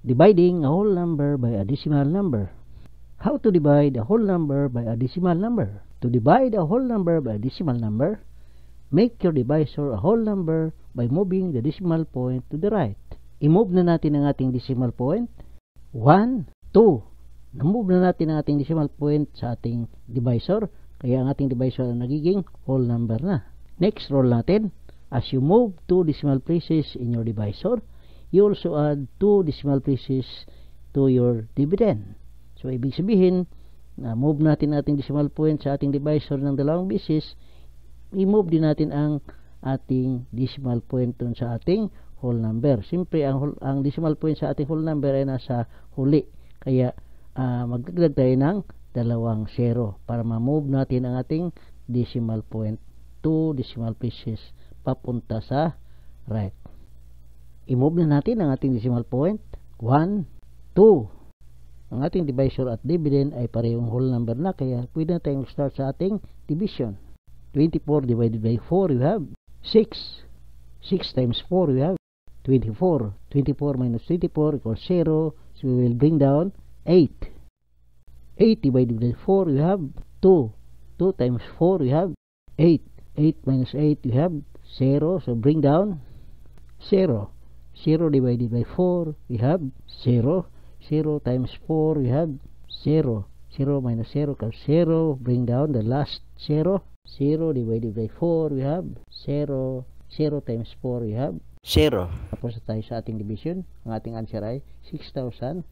Dividing a whole number by a decimal number. How to divide a whole number by a decimal number? To divide a whole number by a decimal number, make your divisor a whole number by moving the decimal point to the right. I-move na natin ang ating decimal point. 1, 2. Na-move na natin ang ating decimal point sa ating divisor. Kaya ang ating divisor na nagiging whole number na. Next, roll natin. As you move 2 decimal places in your divisor, you also add 2 decimal places to your dividend. So, ibig sabihin, na-move natin ang ating decimal point sa ating divisor ng dalawang beses, i-move din natin ang ating decimal point dun sa ating whole number. Siyempre, ang decimal point sa ating whole number ay nasa huli. Kaya, magdagdag tayo ng dalawang 0 para ma-move natin ang ating decimal point 2 decimal places papunta sa right. I-move na natin ang ating decimal point 1, 2. Ang ating divisor at dividend ay parehong whole number na, kaya pwede na tayong start sa ating division. 24 divided by 4, you have 6. 6 times 4, you have 24. 24 minus 24 equals 0. So we will bring down 8. 8 divided by 4, you have 2. 2 times 4, you have 8. 8 minus 8, you have 0. So bring down 0. 0 divided by 4, we have 0. 0 times 4, we have 0. 0 minus 0 equals 0. Bring down the last 0. 0 divided by 4, we have 0. 0 times 4, we have 0. Tapos tayo sa ating division. Ang ating answer ay 6,200.